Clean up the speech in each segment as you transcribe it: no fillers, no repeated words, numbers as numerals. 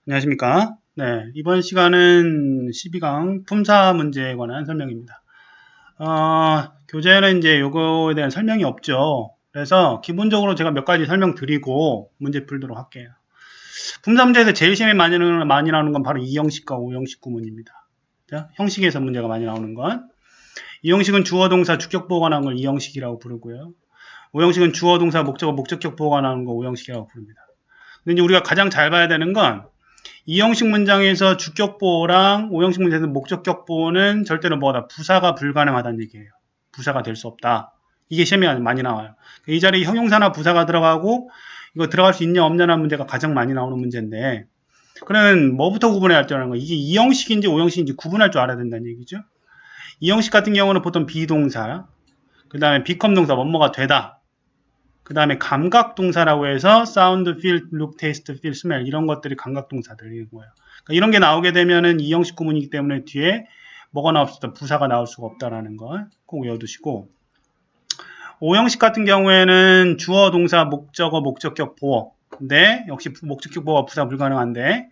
안녕하십니까. 네, 이번 시간은 12강 품사 문제에 관한 설명입니다. 교재에는 이제 요거에 대한 설명이 없죠. 그래서 기본적으로 제가 몇 가지 설명드리고 문제 풀도록 할게요. 품사 문제에서 제일 시험에 많이 나오는 건 바로 이 형식과 오 형식 구문입니다. 형식에서 문제가 많이 나오는 건. 이 형식은 주어, 동사, 주격 보호가 나오는 걸 이 형식이라고 부르고요. 오 형식은 주어, 동사, 목적어, 목적격 보호가 나오는 거 오 형식이라고 부릅니다. 근데 이제 우리가 가장 잘 봐야 되는 건 이 형식 문장에서 주격 보호랑 오 형식 문장에서 목적격 보호는 절대로 뭐다? 부사가 불가능하다는 얘기예요. 부사가 될 수 없다. 이게 시험에 많이 나와요. 이 자리에 형용사나 부사가 들어가고 이거 들어갈 수 있냐 없냐는 문제가 가장 많이 나오는 문제인데 그러면 뭐부터 구분해야 할 줄 아는 거? 이게 이 형식인지 오 형식인지 구분할 줄 알아야 된다는 얘기죠. 이 형식 같은 경우는 보통 비동사, 그 다음에 become 동사, 뭐뭐가 되다. 그 다음에 감각동사라고 해서 sound, feel, look, taste, feel, smell 이런 것들이 감각동사들이고요. 그러니까 이런 게 나오게 되면은 이 형식 구문이기 때문에 뒤에 뭐가 나올 수 없다, 부사가 나올 수가 없다라는 걸 꼭 외워두시고 오 형식 같은 경우에는 주어, 동사, 목적어, 목적격, 보어. 근데 역시 목적격, 보어가 부사 불가능한데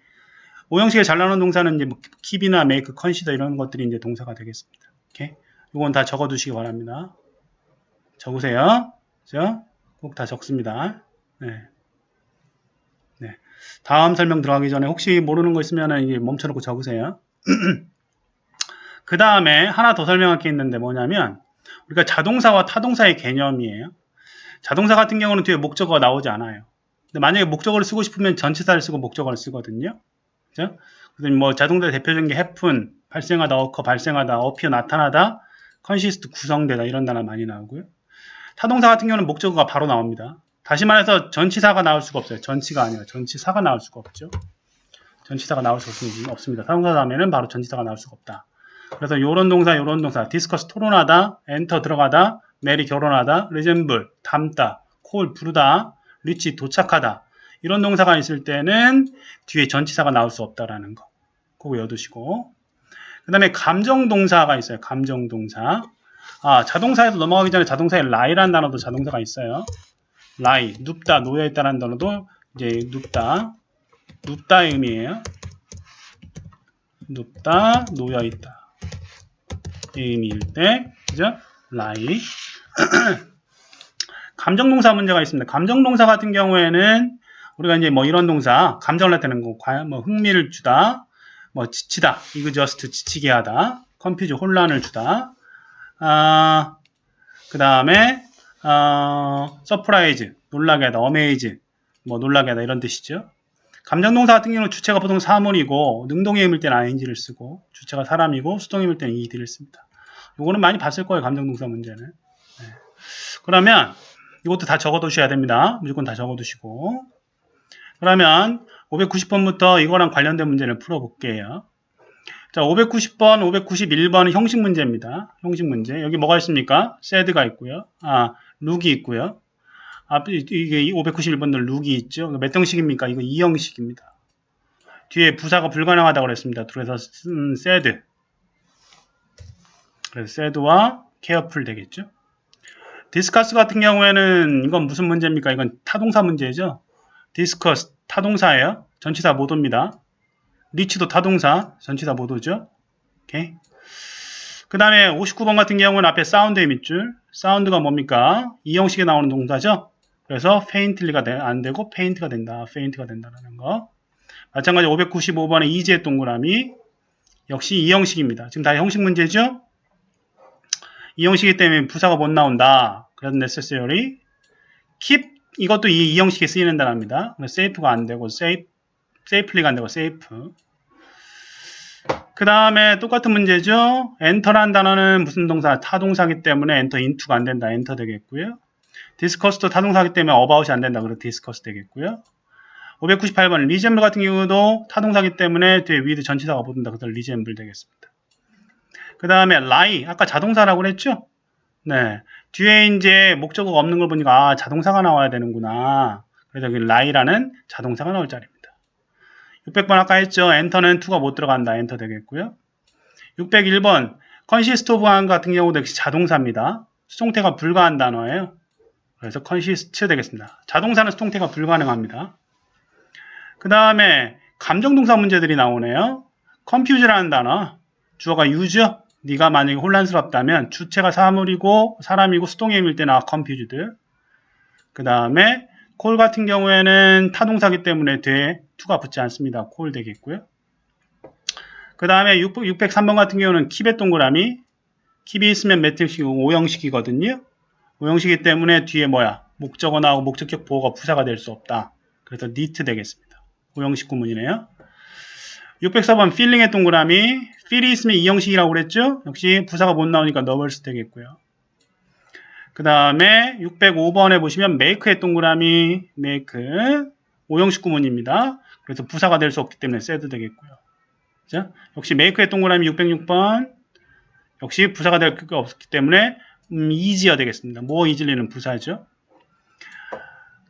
오 형식에 잘 나오는 동사는 이제 keep이나 make, consider 이런 것들이 이제 동사가 되겠습니다. 오케이? 이건 다 적어두시기 바랍니다. 적으세요. 그죠? 꼭 다 적습니다. 네. 네. 다음 설명 들어가기 전에 혹시 모르는 거 있으면 이게 멈춰놓고 적으세요. 그 다음에 하나 더 설명할 게 있는데 뭐냐면 우리가 자동사와 타동사의 개념이에요. 자동사 같은 경우는 뒤에 목적어가 나오지 않아요. 근데 만약에 목적어를 쓰고 싶으면 전치사를 쓰고 목적어를 쓰거든요. 그죠? 그래서 뭐 자동사 대표적인 게 happen, 발생하다, occur, 발생하다, appear, 나타나다, consist, 구성되다 이런 단어 많이 나오고요. 타동사 같은 경우는 목적어가 바로 나옵니다. 다시 말해서 전치사가 나올 수가 없어요. 전치가 아니라 전치사가 나올 수가 없죠. 전치사가 나올 수가 없습니다. 타동사 다음에는 바로 전치사가 나올 수가 없다. 그래서 요런 동사, 요런 동사, 디스커스 토론하다, 엔터 들어가다, 메리 결혼하다, resemble 닮다, 콜 부르다, 리치 도착하다 이런 동사가 있을 때는 뒤에 전치사가 나올 수 없다라는 거 꼭 외워두시고 그 다음에 감정동사가 있어요. 감정동사 자동사에서 넘어가기 전에 자동사에 lie라는 단어도 자동사가 있어요. lie, 눕다, 놓여있다라는 단어도 이제 눕다의 의미예요. 눕다, 놓여있다. 이 의미일 때, 그죠? lie. 감정동사 문제가 있습니다. 감정동사 같은 경우에는 우리가 이제 뭐 이런 동사, 감정을 나타내는 거, 뭐 흥미를 주다, 뭐 지치다, exhaust 지치게 하다, confuse 혼란을 주다, 그 다음에 surprise 놀라게 하다, amaze 뭐 놀라게 하다 이런 뜻이죠. 감정동사 같은 경우는 주체가 보통 사물이고 능동의 힘일 때는 ing를 쓰고 주체가 사람이고 수동의 힘일 때는 ed를 씁니다. 요거는 많이 봤을 거예요. 감정동사 문제는. 네. 그러면 이것도 다 적어두셔야 됩니다. 무조건 다 적어두시고 그러면 590번부터 이거랑 관련된 문제를 풀어볼게요. 자, 590번, 591번은 형식 문제입니다. 형식 문제. 여기 뭐가 있습니까? said가 있고요. look이 있고요. 이게 591번도 look이 있죠. 몇 형식입니까? 이거 2형식입니다. 뒤에 부사가 불가능하다고 그랬습니다. 그래서 said. 그래서 said와 careful 되겠죠. discuss 같은 경우에는 이건 무슨 문제입니까? 이건 타동사 문제죠. discuss 타동사예요. 전치사 못 옵니다. reach도 타동사, 전치사 못 오죠. 오케이. 그 다음에 59번 같은 경우는 앞에 사운드의 밑줄. 사운드가 뭡니까? 이 형식에 나오는 동사죠. 그래서 faintly가 안 되고 paint가 된다. faint가 된다는 거. 마찬가지 595번의 이지의 동그라미. 역시 이 형식입니다. 지금 다 형식 문제죠? 이 형식이기 때문에 부사가 못 나온다. 그래서 necessary. keep 이것도 이 형식에 쓰이는 단어입니다. safe가 안 되고 safely가 안 되고 safe. 그 다음에 똑같은 문제죠. enter라는 단어는 무슨 동사? 타동사기 때문에 enter into가 안 된다. enter 되겠고요. discuss도 타동사기 때문에 about이 안 된다. 그래서 discuss 되겠고요. 598번 resemble 같은 경우도 타동사기 때문에 뒤에 with 전치사가 못 온다. 그래서 resemble 되겠습니다. 그 다음에 lie 아까 자동사라고 그랬죠? 네. 뒤에 이제 목적어가 없는 걸 보니까 자동사가 나와야 되는구나. 그래서 여기 lie라는 자동사가 나올 자리입니다. 600번 아까 했죠. enter는 to가 못 들어간다. enter 되겠고요. 601번 consist of 같은 경우도 역시 자동사입니다. 수동태가 불가한 단어예요. 그래서 consist 되겠습니다. 자동사는 수동태가 불가능합니다. 그 다음에 감정동사 문제들이 나오네요. confuse라는 단어, 주어가 use, 네가 만약에 혼란스럽다면 주체가 사물이고 사람이고 수동의미일 때 나와 confused. 그 다음에 call 같은 경우에는 타동사기 때문에 뒤에 to가 붙지 않습니다. call 되겠고요. 그 다음에 603번 같은 경우는 keep의 동그라미, keep이 있으면 매트릭식이고 오형식이거든요. 오형식이기 때문에 뒤에 뭐야? 목적어 나오고 목적격 보호가 부사가 될 수 없다. 그래서 need 되겠습니다. 오형식 구문이네요. 604번 feeling의 동그라미, feel이 있으면 이형식이라고 그랬죠? 역시 부사가 못 나오니까 novel스 되겠고요. 그 다음에 605번에 보시면 make의 동그라미, make, 오형식 구문입니다. 그래서 부사가 될 수 없기 때문에 said 되겠고요. 자, 역시 make의 동그라미 606번, 역시 부사가 될 게 없기 때문에 easier 되겠습니다. more easily는 부사죠.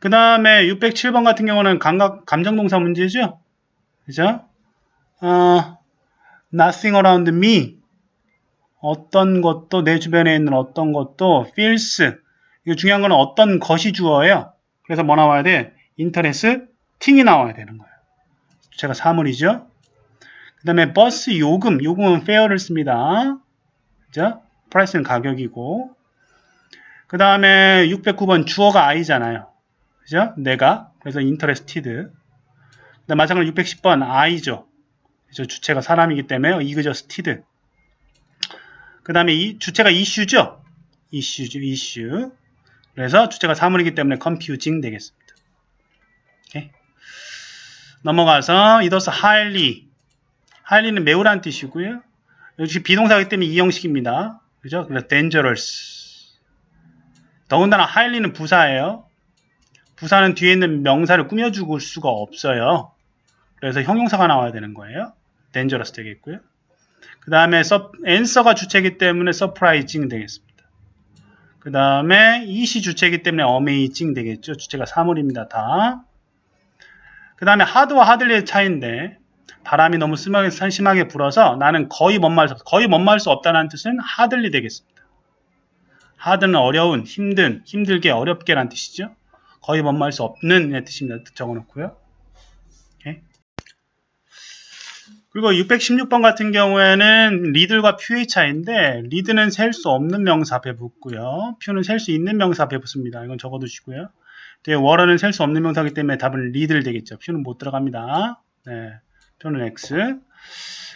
그 다음에 607번 같은 경우는 감정동사 문제죠. 그죠? nothing around me. 어떤 것도, 내 주변에 있는 어떤 것도 feels. 이거 중요한 건 어떤 것이 주어예요. 그래서 뭐 나와야 돼? interesting이 나와야 되는 거예요. 주체가 사물이죠. 그 다음에 버스 요금. 요금은 fare를 씁니다. 그죠? price는 가격이고. 그 다음에 609번 주어가 I잖아요. 그죠? 내가. 그래서 interested. 마찬가지로 610번 I죠. 그죠? 주체가 사람이기 때문에 exhausted. 그 다음에 이 주체가 issue죠. issue. 그래서 주체가 사물이기 때문에 confusing 되겠습니다. 오케이. 넘어가서 it was highly는 매우란 뜻이고요. 역시 비동사이기 때문에 이형식입니다. 그죠? 그래서 dangerous. 더군다나 highly는 부사예요. 부사는 뒤에 있는 명사를 꾸며줄 수가 없어요. 그래서 형용사가 나와야 되는 거예요. dangerous 되겠고요. 그 다음에 answer가 주체이기 때문에 surprising 되겠습니다. 그 다음에 it이 주체이기 때문에 amazing 되겠죠. 주체가 사물입니다. 다. 그 다음에 hard와 hardly의 차이인데 바람이 너무 심하게 불어서 나는 거의 못말 수 없다는 뜻은 hardly 되겠습니다. hard는 어려운, 힘들게, 어렵게 라는 뜻이죠. 거의 못말 수 없는 뜻입니다. 적어놓고요. 오케이. 그리고 616번 같은 경우에는 리들과 퓨의 차이인데 리드는 셀 수 없는 명사 앞에 붙고요. 퓨는 셀 수 있는 명사 앞에 붙습니다. 이건 적어두시고요. 워러는 셀 수 없는 명사이기 때문에 답은 리들 되겠죠. 퓨는 못 들어갑니다. 네, 퓨는 X.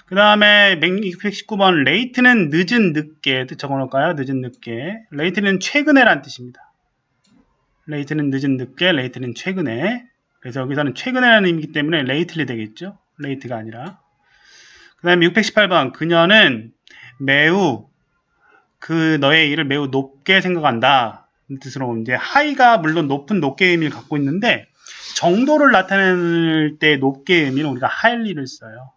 그 다음에 619번 late는 늦은 늦게 뜻 적어놓을까요? 늦은 늦게. late는 최근에 란 뜻입니다. late는 늦은 늦게, late는 최근에. 그래서 여기서는 최근에라는 의미이기 때문에 lately 되겠죠. late가 아니라. 그 다음에 618번 그녀는 매우 너의 일을 매우 높게 생각한다 뜻으로 이제 high가 물론 높게 의미를 갖고 있는데 정도를 나타낼 때 높게 의미는 우리가 highly를 써요.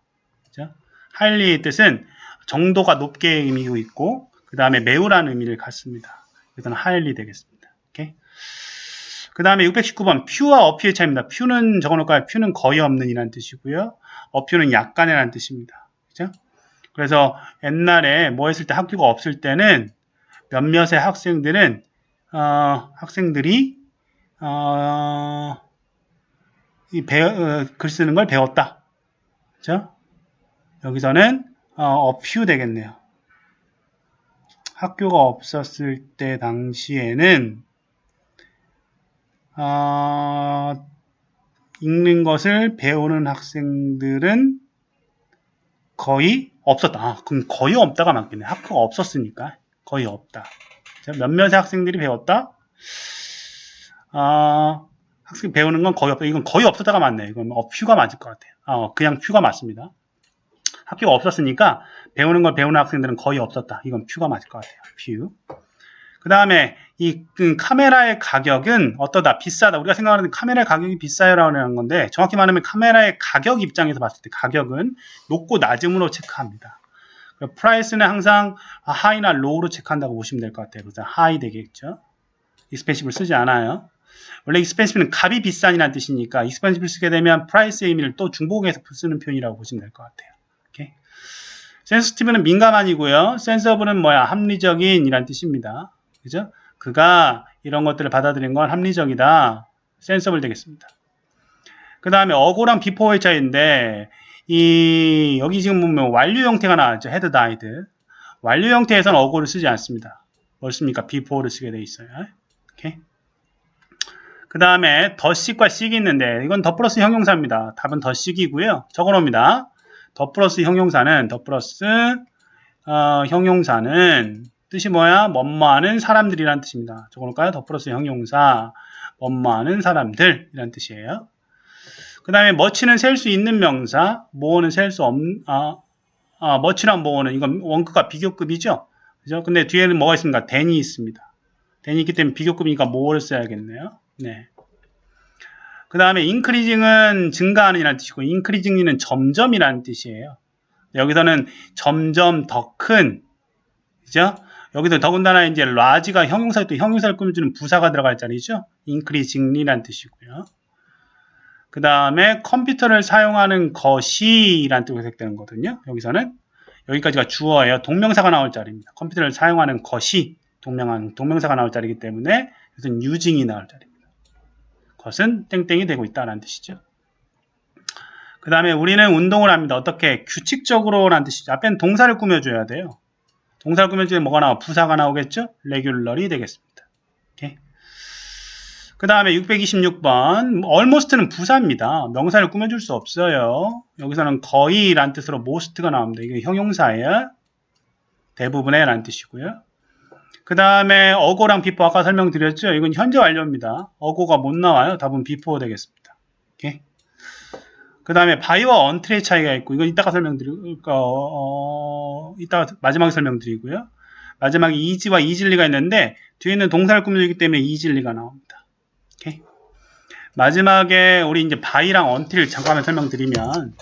그렇죠? highly의 뜻은 정도가 높게 의미고 있고 그 다음에 매우라는 의미를 갖습니다. 그래서 highly 되겠습니다. 오케이? 그 다음에 619번 퓨와 어퓨의 차이입니다. 퓨는 적어놓을까요? 퓨는 거의 없는 이라는 뜻이고요. 어퓨는 약간이라는 뜻입니다. 그죠? 그래서 옛날에 뭐 했을 때 학교가 없을 때는 몇몇의 학생들이 글 쓰는 걸 배웠다. 그죠? 여기서는 어퓨 되겠네요. 학교가 없었을 때 당시에는 읽는 것을 배우는 학생들은 거의 없었다. 그럼 거의 없다가 맞겠네. 학교가 없었으니까 거의 없다. 몇몇의 학생들이 배웠다. 학생 배우는 건 거의 없다. 이건 거의 없었다가 맞네. 이건 퓨가 맞을 것 같아요. 그냥 퓨가 맞습니다. 학교가 없었으니까 배우는 걸 배우는 학생들은 거의 없었다. 이건 퓨가 맞을 것 같아요. 퓨. 그 다음에 이 카메라의 가격은 어떠다? 비싸다. 우리가 생각하는 카메라의 가격이 비싸요라고 하는 건데 정확히 말하면 카메라의 가격 입장에서 봤을 때 가격은 높고 낮음으로 체크합니다. 프라이스는 항상 하이나 로우로 체크한다고 보시면 될 것 같아요. 그래서 하이 되겠죠. 익스펜시브를 쓰지 않아요. 원래 익스펜시브는 값이 비싼이라는 뜻이니까 익스펜시브를 쓰게 되면 프라이스의 의미를 또 중복해서 쓰는 표현이라고 보시면 될 것 같아요. 오케이? 센시티브는 민감한이고요. 센서블은 합리적인 이란 뜻입니다. 그죠? 그가 이런 것들을 받아들인 건 합리적이다. 센서블 되겠습니다. 그 다음에 어고랑 비포의 차이인데, 여기 지금 보면 완료 형태가 나왔죠. 헤드 다이드. 완료 형태에서는 어고를 쓰지 않습니다. 뭘 씁니까? 비포를 쓰게 돼 있어요. 오케이. 그 다음에 더 씩과 씩이 있는데, 이건 더 플러스 형용사입니다. 답은 더 씩이고요. 적어놓습니다. 더 플러스 형용사는, 형용사는 뜻이 뭐야? 뭐뭐하는 사람들이란 뜻입니다. 적어놓을까요? 더 플러스 형용사, 뭐뭐하는 사람들이란 뜻이에요. 그 다음에 머치는 셀 수 있는 명사, 모어는 셀 수 없는, 머치랑 모어는 이건 원급과 비교급이죠. 그죠? 근데 뒤에는 뭐가 있습니까? than이 있습니다. than이 있기 때문에 비교급이니까 모어를 써야겠네요. 네. 그 다음에 increasing은 증가하는 이라는 뜻이고, increasing은 점점이라는 뜻이에요. 여기서는 점점 더 큰, 그죠? 여기서 더군다나 이제 large가 형용사에 또 형용사를 꾸며주는 부사가 들어갈 자리죠. increasing이라는 뜻이고요. 그 다음에 컴퓨터를 사용하는 것이라는 뜻으로 해석되는 거거든요. 여기서는 여기까지가 주어예요. 동명사가 나올 자리입니다. 컴퓨터를 사용하는 것이 동명사가 나올 자리이기 때문에 여기서는 using이 나올 자리입니다. 것은 땡땡이 되고 있다는 뜻이죠. 그 다음에 우리는 운동을 합니다. 어떻게? 규칙적으로라는 뜻이죠. 앞에는 동사를 꾸며줘야 돼요. 동사를 꾸며주면 뭐가 나와? 부사가 나오겠죠? regularly 되겠습니다. 오케이. 그 다음에 626번 almost는 부사입니다. 명사를 꾸며줄 수 없어요. 여기서는 거의 라는 뜻으로 most가 나옵니다. 이게 형용사예요. 대부분의 라는 뜻이고요. 그 다음에 어고랑 before 아까 설명드렸죠. 이건 현재 완료입니다. 어고가 못 나와요. 답은 before 되겠습니다. 오케이. 그 다음에 by와 until의 차이가 있고 이건 이따가 이따가 마지막에 설명드리고요. 마지막에 is와 easily 있는데 뒤에는 동사를 꾸며주기 때문에 easily가 나옵니다. 오케이. 마지막에 우리 이제 by랑 until 잠깐만 설명드리면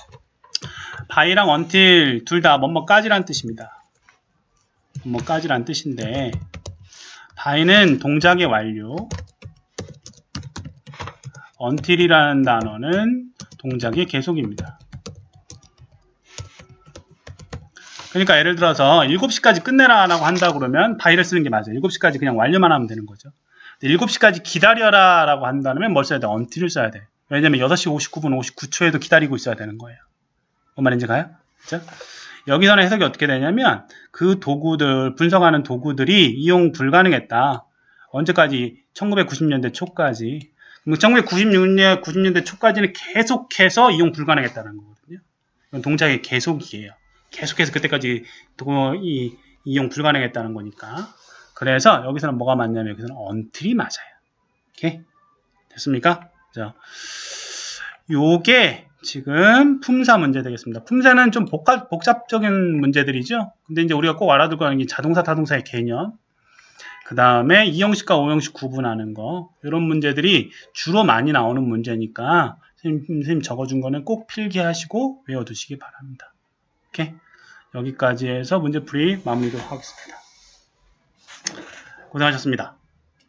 by랑 until 둘 다 뭐뭐까지란 뜻입니다. 뭐뭐까지란 뜻인데 by는 동작의 완료, until이라는 단어는 동작의 계속입니다. 그러니까 예를 들어서 7시까지 끝내라 라고 한다 그러면 by를 쓰는 게 맞아요. 7시까지 그냥 완료만 하면 되는 거죠. 7시까지 기다려라 라고 한다면 뭘 써야 돼? until을 써야 돼. 왜냐면 6시 59분 59초에도 기다리고 있어야 되는 거예요. 뭔 말인지 가요? 그렇죠? 여기서는 해석이 어떻게 되냐면 그 도구들, 분석하는 도구들이 이용 불가능했다. 언제까지? 1990년대 초까지. 1996년대 초까지는 계속해서 이용 불가능했다는 거거든요. 이건 동작의 계속이에요. 계속해서 그때까지 이용 불가능했다는 거니까. 그래서 여기서는 뭐가 맞냐면 여기서는 until이 맞아요. 오케이? 됐습니까? 자, 요게 지금 품사 문제 되겠습니다. 품사는 좀 복잡적인 문제들이죠. 근데 이제 우리가 꼭 알아두고 하는 게 자동사, 타동사의 개념. 그 다음에 2형식과 5형식 구분하는 거. 이런 문제들이 주로 많이 나오는 문제니까 선생님 적어준 거는 꼭 필기하시고 외워두시기 바랍니다. 오케이? 여기까지 해서 문제풀이 마무리하도록 하겠습니다. 고생하셨습니다.